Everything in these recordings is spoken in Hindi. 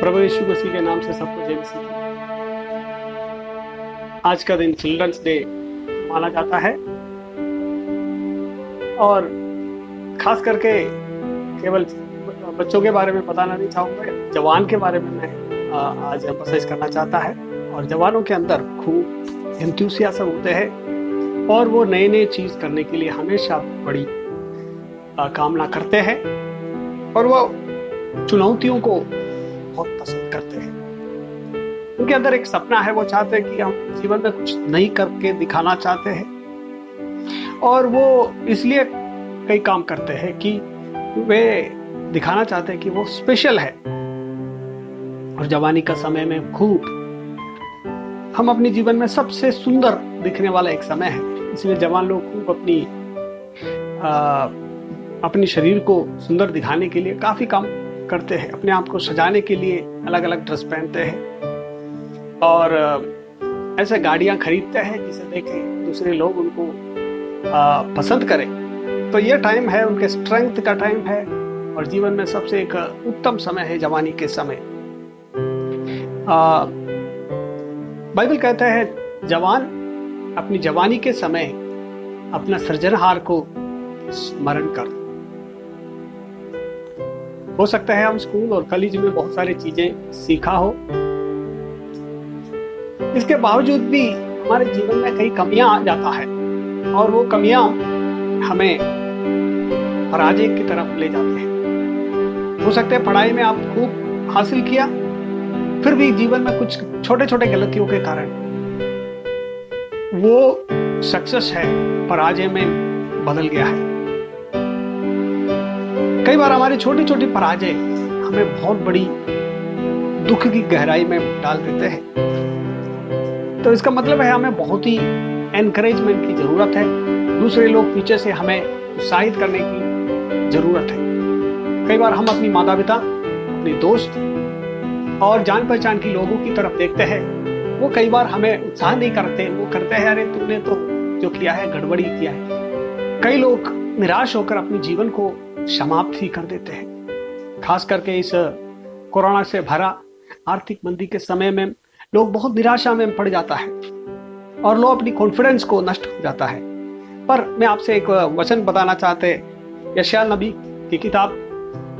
प्रभु यीशु मसीह के नाम से सबको जय मसीह की। आज का दिन चिल्ड्रंस डे माना जाता है और खास करके केवल बच्चों के बारे में बताना नहीं चाहूँगा, जवान के बारे में मैं आज एम्फसाइज करना चाहता है। और जवानों के अंदर खूब एंथुसियाज्म होते हैं और वो नए नए चीज़ करने के लिए हमेशा बड़ी कामना करते हैं और वो चुनौतियों को बहुत पसंद करते हैं। उनके अंदर एक सपना है, वो चाहते हैं कि हम जीवन में कुछ नई करके दिखाना चाहते हैं और वो इसलिए कई काम करते हैं कि वे दिखाना चाहते हैं कि वो स्पेशल है। और जवानी का समय में खूब हम अपने जीवन में सबसे सुंदर दिखने वाला एक समय है, इसलिए जवान लोग खूब अपनी शरीर को सुंदर दिखाने के लिए काफी काम करते हैं। अपने आप को सजाने के लिए अलग अलग ड्रेस पहनते हैं और ऐसे गाड़ियां खरीदते हैं जिसे देखें दूसरे लोग उनको पसंद करें। तो ये टाइम है उनके स्ट्रेंथ का टाइम है और जीवन में सबसे एक उत्तम समय है जवानी के समय। बाइबल कहता है जवान अपनी जवानी के समय अपना सृजनहार को स्मरण कर। हो सकता है हम स्कूल और कॉलेज में बहुत सारी चीजें सीखा हो, इसके बावजूद भी हमारे जीवन में कई कमियां आ जाता है और वो कमियां हमें पराजय की तरफ ले जाते हैं। हो सकता है पढ़ाई में आप खूब हासिल किया, फिर भी जीवन में कुछ छोटे छोटे गलतियों के कारण वो सक्सेस है पराजय में बदल गया है। कई बार हमारी छोटी छोटी पराजय हमें बहुत बड़ी दुख की गहराई में डाल देते हैं। तो इसका मतलब है हमें बहुत ही एनकरेजमेंट की जरूरत है, दूसरे लोग पीछे से हमें उत्साहित करने की जरूरत है। कई बार हम अपनी माता पिता, अपने दोस्त और जान पहचान की लोगों की तरफ देखते हैं, वो कई बार हमें उत्साह नहीं करते, वो करते हैं अरे तुमने तो जो किया है गड़बड़ी किया है। कई लोग निराश होकर अपने जीवन को समाप्त ही कर देते हैं। खास करके इस कोरोना से भरा आर्थिक मंदी के समय में लोग बहुत निराशा में पड़ जाता है और लोग अपनी कॉन्फिडेंस को नष्ट हो जाता है। पर मैं आपसे एक वचन बताना चाहते हैं, यशायाह नबी की किताब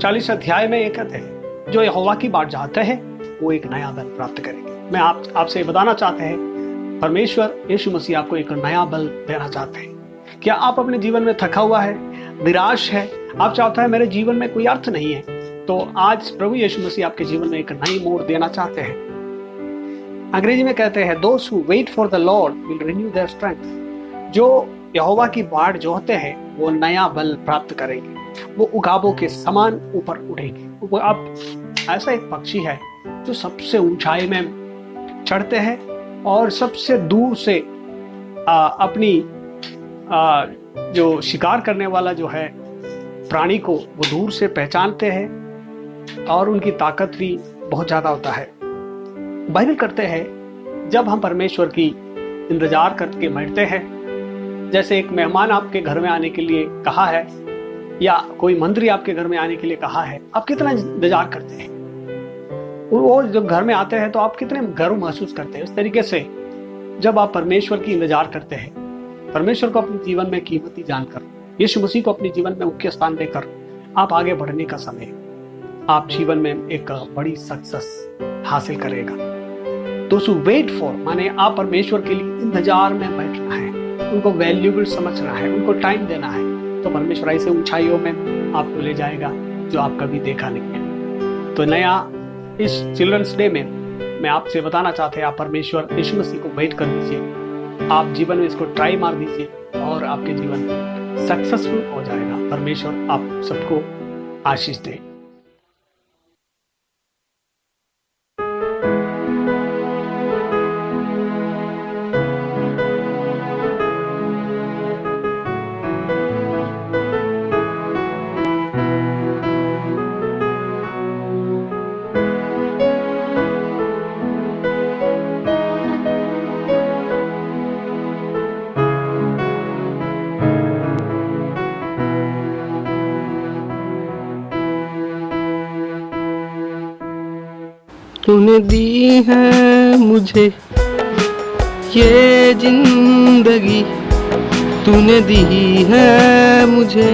40 अध्याय में ये कहते हैं जो यहोवा की बाट चाहते हैं वो एक नया बल प्राप्त करेंगे। मैं आपसे बताना चाहते हैं परमेश्वर यीशु मसीह आपको एक नया बल देना चाहते हैं। क्या आप अपने जीवन में थका हुआ है, निराश है, आप चाहते हैं मेरे जीवन में कोई अर्थ नहीं है, तो आज प्रभु यीशु मसीह आपके जीवन में एक नई मोड़ देना चाहते हैं। अंग्रेजी में कहते हैं those who wait for the Lord will renew their strength। जो यहोवा की बाट जोहते हैं वो नया बल प्राप्त करेंगे, वो उकाबों के समान ऊपर उड़ेंगे। वो आप ऐसा एक पक्षी है जो सबसे ऊंचाई में चढ़ते हैं और सबसे दूर से अपनी जो शिकार करने वाला जो है प्राणी को वो दूर से पहचानते हैं और उनकी ताकत भी बहुत ज्यादा होता है। बाइबल करते हैं जब हम परमेश्वर की इंतजार करके बैठते हैं, जैसे एक मेहमान आपके घर में आने के लिए कहा है या कोई मंत्री आपके घर में आने के लिए कहा है, आप कितना इंतजार करते हैं। वो जब घर में आते हैं तो आप कितने गर्व महसूस करते हैं। इस तरीके से जब आप परमेश्वर की इंतजार करते हैं, परमेश्वर को अपने जीवन में कीमती जानकर, यीशु मसीह को अपने जीवन में मुख्य स्थान देकर आप आगे बढ़ने का समय, आप जीवन में एक बड़ी सक्सेस हासिल करेगा। Those who wait for माने आप परमेश्वर के लिए इंतजार में बैठना है, उनको वैल्यूबल समझना है, उनको टाइम देना है, तो परमेश्वर ऐसे ऊंचाइयों में आपको ले जाएगा जो आप कभी देखा नहीं है। तो नया इस चिल्ड्रंस डे में मैं आपसे बताना चाहते हैं, आप परमेश्वर यीशु मसीह को वेट कर दीजिए, आप जीवन में इसको ट्राई मार दीजिए और आपके जीवन सक्सेसफुल हो जाएगा। परमेश्वर आप सबको आशीष दे। तूने दी है मुझे ये जिंदगी, तूने दी है मुझे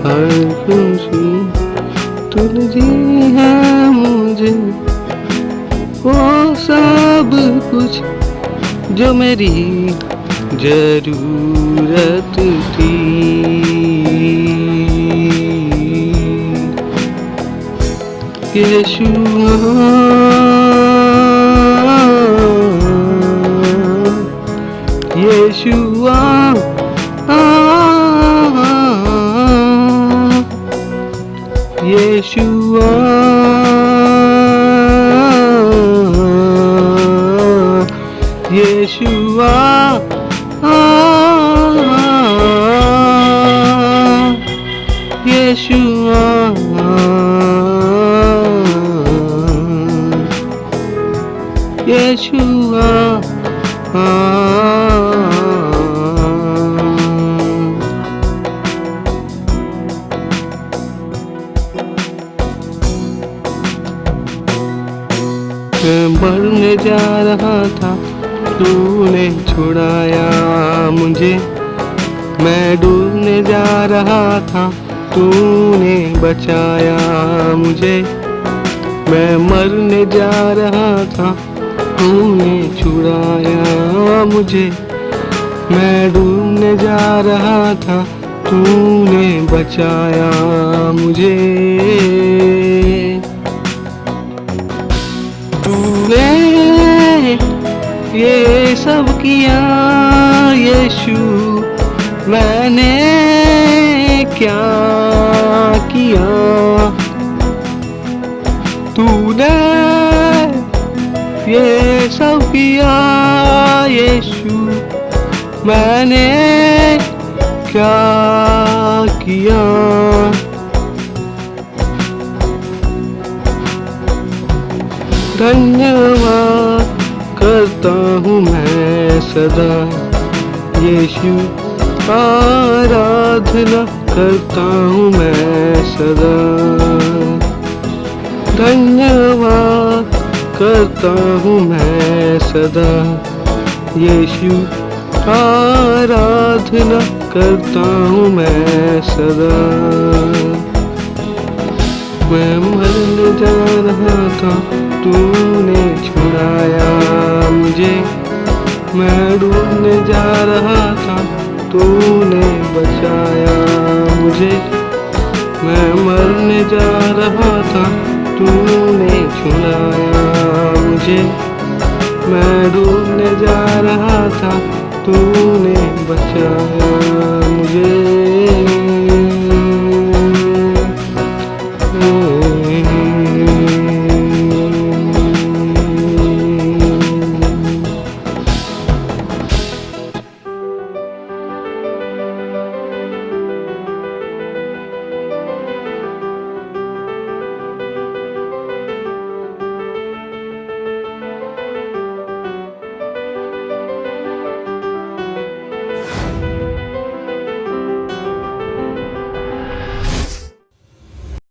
हर खुशी, तूने दी है मुझे वो सब कुछ जो मेरी जरूरत थी। यीशुआ यीशुआ यीशुआ यीशुआ यीशुआ यीशुआ मैं मरने जा रहा था, तूने छुड़ाया मुझे। मैं डूबने जा रहा था, तूने बचाया मुझे। मैं मरने जा रहा था, तूने छुड़ाया मुझे। मैं डूबने जा रहा था, तूने बचाया मुझे। तूने ये सब किया यीशु, मैंने क्या किया? तूने ये सब किया यीशु, मैंने क्या किया? धन्यवाद करता हूँ मैं सदा यीशु, आराधना करता हूँ मैं सदा। धन्यवाद करता हूँ मैं सदा यीशु, आराधना करता हूँ मैं सदा। मैं मरने जा रहा था, तूने छुड़ाया मुझे। मैं डूबने जा रहा था, तूने बचाया मुझे। मैं मरने जा रहा था, तूने छुड़ाया मुझे। मैं डूबने जा रहा था, तूने बचाया